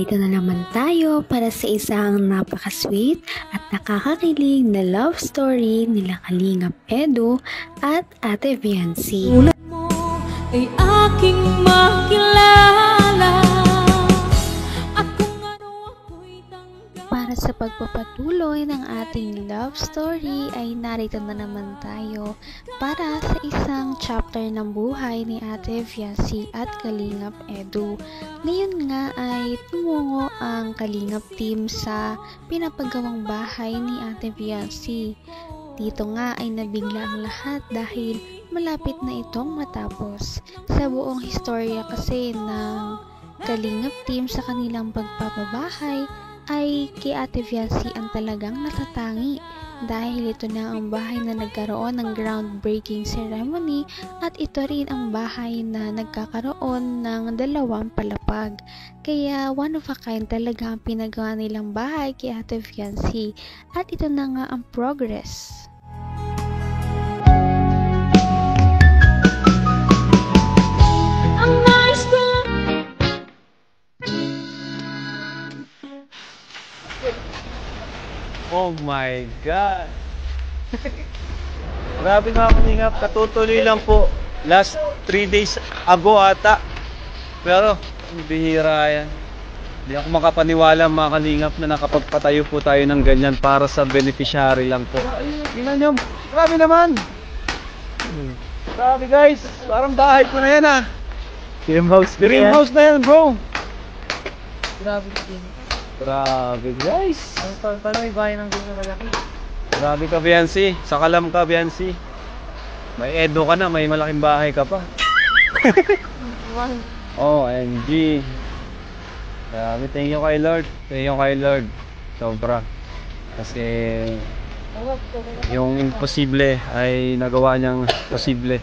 Narito na naman tayo para sa isang napaka-sweet at nakakakilig na love story nila Kalingap Edu at Ate Viancy. Ulat mo ay aking makilala. Para sa pagpapatuloy ng ating love story ay narito na naman tayo para sa isang chapter ng buhay ni Ate Viancy at Kalingap Edu. Ngayon nga ay tumungo ang Kalingap team sa pinapagawang bahay ni Ate Viancy. Dito nga ay nabigla ang lahat dahil malapit na itong matapos. Sa buong historya kasi ng Kalingap team sa kanilang pagpapabahay ay kay Ate Viancy ang talagang natatangi dahil ito na ang bahay na nagkaroon ng groundbreaking ceremony at ito rin ang bahay na nagkakaroon ng 2 palapag. Kaya one of a kind talaga ang pinagawa nilang bahay kay Ate Viancy at ito na nga ang progress. Oh my God! Grabe mga Kalingap, katutuloy lang po. Last 3 days ago ata. Pero, bihira yan. Hindi ako makapaniwala mga Kalingap na nakapagpatayo po tayo ng ganyan para sa beneficiary lang po. Tingnan nyo, grabe naman! Grabe guys, parang bahay ko na yan ah. Dream house na yan bro. Grabe din. Grabe guys. Paano may bahay ng ganyan malaki? Grabe ka Viancy, sakalam ka Viancy. May Edo ka na, may malaking bahay ka pa. OMG. Grabe, thank you kay Lord. Thank you kay Lord. Sobra. Kasi yung imposible ay nagawa niyang posible,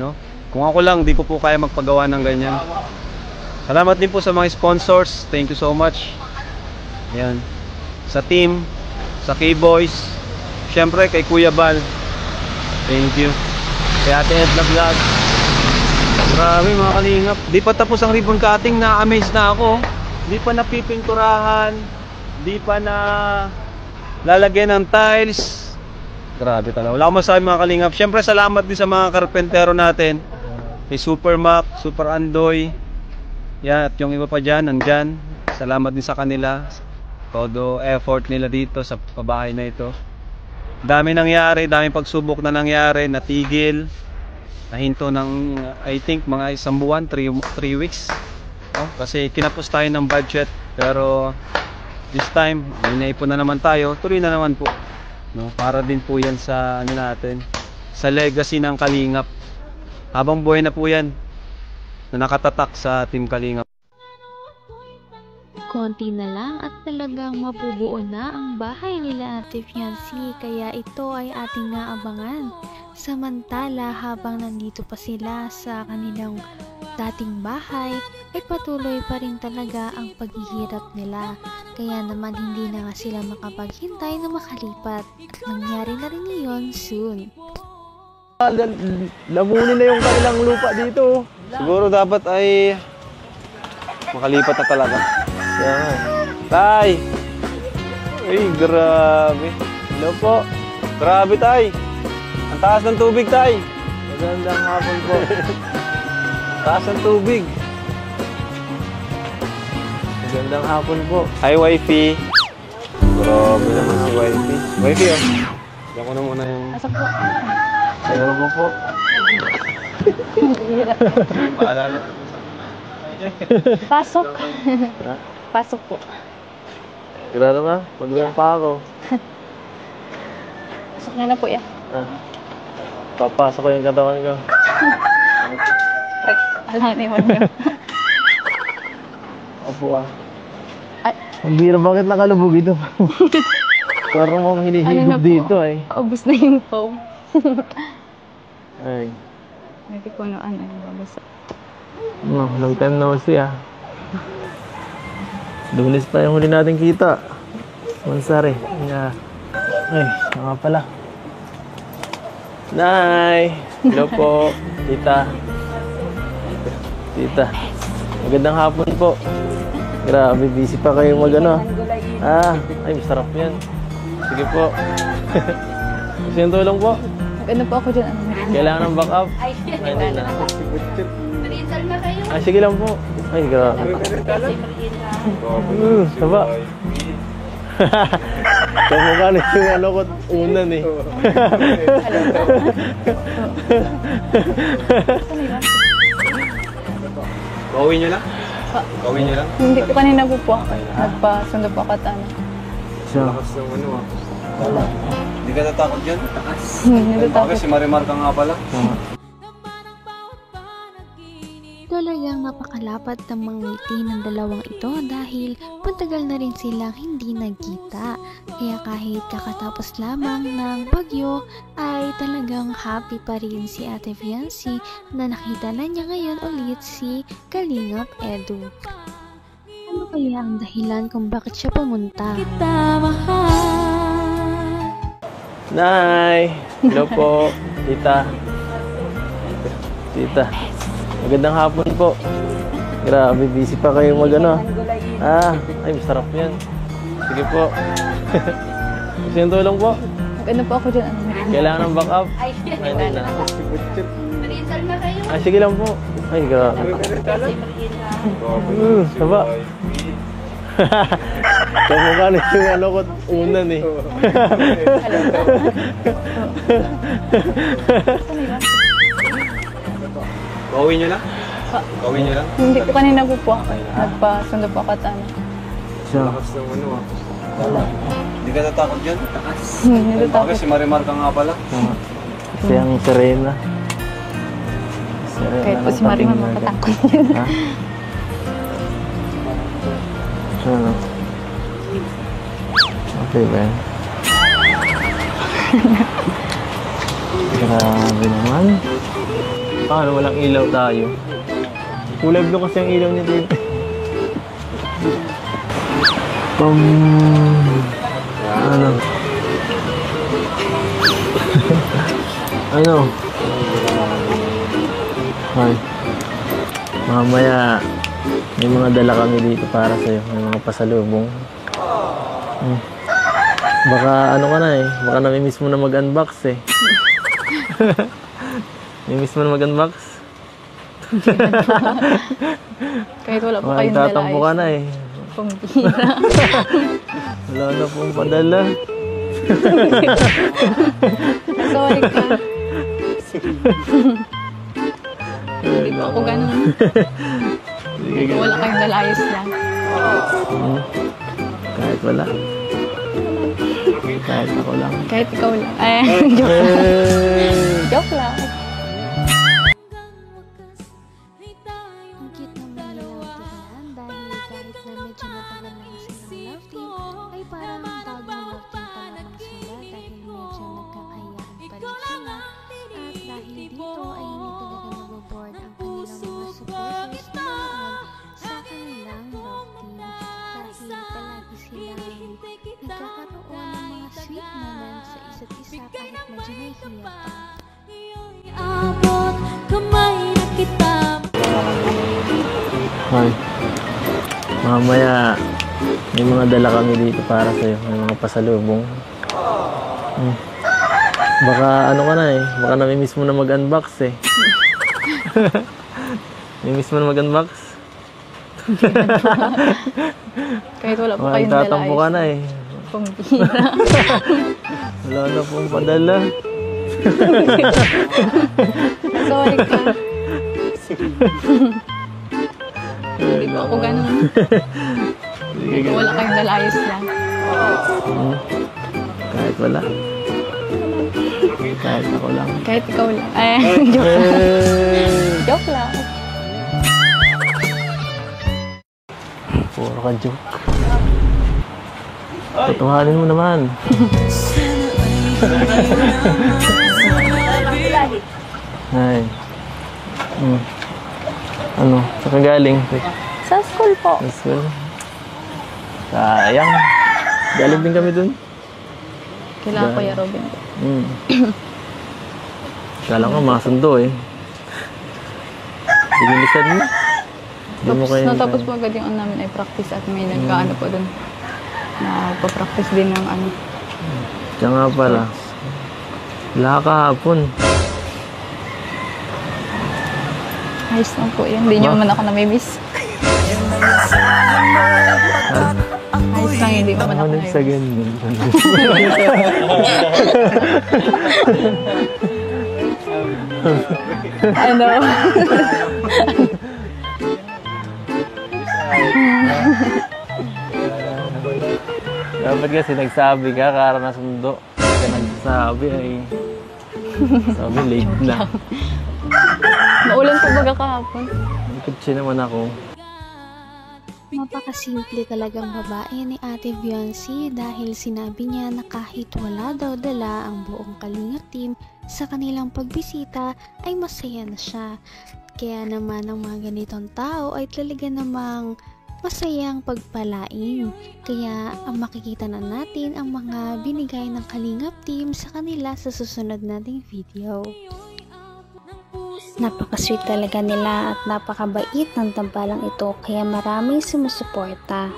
no? Kung ako lang, di ko po kaya magpagawa ng ganyan. Salamat din po sa mga sponsors. Thank you so much. Ayan. Sa team, sa K-Boys, syempre kay Kuya Bal. Thank you. Kay Ate Edna Vlog. Grabe mga Kalingap. Di pa tapos ang ribbon cutting, na-amaze na ako. Di pa napipinturahan. Di pa na lalagyan ng tiles. Grabe talaga. Wala akong masabi mga Kalingap. Syempre salamat din sa mga karpentero natin. Kay Super Mac, Super Andoy. Yan, at yung iba pa dyan, nandyan. Salamat din sa kanila. Todo effort nila dito sa pabahay na ito. Dami nangyari, daming pagsubok na nangyari, natigil, nahinto ng I think mga 1 buwan, 3 weeks. Kasi kinapos tayo ng budget, pero this time, may naipon na naman tayo, tuloy na naman po. No, para din po yan sa ano natin, sa legacy ng Kalingap. Habang buhay na po yan, na nakatatak sa Team Kalingap. Konti na lang at talagang mabubuo na ang bahay nila Ate Viancy, kaya ito ay ating naabangan. Samantala habang nandito pa sila sa kanilang dating bahay ay patuloy pa rin talaga ang paghihirap nila, kaya naman hindi na nga sila makapaghintay na makalipat at nangyari na rin iyon soon. Lamunin na yung kanilang lupa dito. Siguro dapat ay makalipat na talaga. Tay! Ay, grabe. Hello po. Grabe, Tay. Ang taas ng tubig, Tay. Magandang hapon po. Taas ng tubig. Magandang hapon po. Hi, wifey. Grabe naman si wifey. Wifey, oh. Diyan ko na muna yung... Pasok po. Ayaw mo po. Paalala. Pasok. Pasok po. Grado ka? Magbilang pa ako. Pasok na po yan. Papasok ko yung katawan ko. Alam ni Juan. Opo ah. Ang bira, bakit nakalubog ito? Parang mong hinihigop dito ay. Ubus na yung foam. Ay. Hindi ko ano ay babasa. Long time no see ah. Lunes pa yung huli natin kita. Mansari. Yeah. Ay, nga pala. Nay! Hello po. Tita. Magandang hapon po. Grabe, busy pa kayo mag ano. Ay, masarap yan. Sige po. Gusto yung tulong po? Ano po ako dyan? Kailangan ng backup? Ay, hindi na. Ay, sige lang po. Ay, grabe. Saba. Kamukha na yung ano ko unan eh. Gawin nyo lang? Gawin nyo lang? Hindi po, kanina po po ako. Nagpasundo po ako at ano. Lakas ng ano ah. Hindi ka natakot dyan? Natatakot. Si Marimar ka nga pala. Talagang napakalapad ng mga ngiti ng dalawang ito dahil matagal na rin silang hindi nagkita. Kaya kahit kakatapos lamang ng bagyo ay talagang happy pa rin si Ate Fiancy na nakita na niya ngayon ulit si Kalingap Edu. Ano kaya ang dahilan kung bakit siya pumunta? kita mahal. Nay! Hello po, tita. Tita. Magandang hapon po. Grabe, busy pa kayo mag ano. Ay, masarap yan. Sige po. Gusto yung tulong po? Ano po ako dyan? Kailangan ng backup? Ay, hindi na. Ay, sige lang po. Ay, grabe. Saba. Kamukha na yung ano ko unan eh. Gawin nyo lang? Gawin nyo lang? Hindi po, kanina po po ako. Nagpasundo po ako at ano. Lakas ng ano ah. Hindi ka natakot dyan? Natatakot. Si Marimar ka nga pala. Kasi ang Serena. Kahit po si Marimar makatakot. Ha? Ano? Okay ba yan? Grabe naman. Paano walang ilaw tayo? Kulay blue kasi ang ilaw niya dito. Ano? Ano? Ay. Mamaya may mga dala kami dito para sa'yo. May mga pasalubong. Baka ano ka na eh. Baka namimiss mo na mag-unbox eh. Namimiss mo na mag-unbox? Kahit wala po kayong dala. Tatampo ka na eh. Pambira. Wala na pong padala. Sorry ka. Hindi po ako ganun. Sige, Wala kayong dala, ayos lang. Kahit wala. Kahit ako lang. Kahit ikaw lang. Joke lang. Joke lang. Ang cute naman nilang tignan dahil kahit na medyo matagal na silang love team ay parang bagong love team pa naman sila dahil medyo nagkakayaan pa rin sila at dahil dito ay hindi talaga naboboard ang kanilang mga supporters na noon sa kanilang love team dahil palagi silang nagkakaroon ng mga sweet moments sa isa't isa kahit medyo nahihiya pa. Abot kamay na kita. Hoy. Mamaya may mga dala kami dito para sa'yo. May mga pasalubong. Baka ano ka na eh. Baka namimiss mo na mag-unbox eh. Namimiss mo na mag-unbox? Kahit wala po kayong dala, Tatampo ka na eh. Pambira. Wala na pong padala. Sorry ka. Hindi po ako ganun. Sige, Wala kayong dala, ayos lang. kahit wala. Kahit ako lang. Kahit ikaw lang. Joke lang. Joke lang. Puro ka joke. Tutuhanin mo naman. Ay. Ano? Saan ka galing? Sa school po. Sa school? Sayang. Galing din kami dun. Kailangan ko yung Robin. Kala ko masundo eh. Binilisan mo. Hindi mo kaya Natapos po agad yung ano namin ay practice at may nagkaano po doon. Nagpa-practice din ng ano. Siya nga pala. Wala kahapon. Ayos lang po yun. Hindi niyo man ako namimiss. Ayos lang, hindi mo man ako Sa namimiss. ganyan. Ano? Dapat kasi nagsabi ka, kara na sundo. Kaya nagsasabi ay... Sabi, late na. Maulan po baga kahapon. Kutsi naman ako. Napakasimple talagang babae ni Ate Viancy dahil sinabi niya na kahit wala daw dala ang buong Kalingap team sa kanilang pagbisita ay masaya na siya. Kaya naman ang mga ganitong tao ay talaga namang masayang pagpalain. Kaya ang makikita na natin ang mga binigay ng Kalingap team sa kanila sa susunod nating video. Napaka-sweet talaga nila at napakabait ng tambalang ito kaya maraming sumusuporta.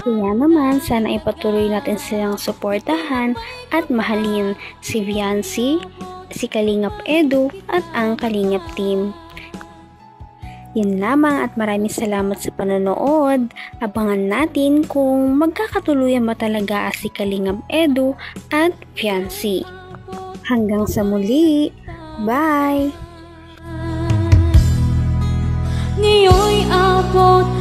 Kaya naman sana ipatuloy natin silang suportahan at mahalin si Viancy, si Kalingap Edu at ang Kalingap team. Yan lamang at maraming salamat sa panonood. Abangan natin kung magkakatuluyan ba talaga si Kalingap Edu at Viancy. Hanggang sa muli! Bye! Ngayon'y abot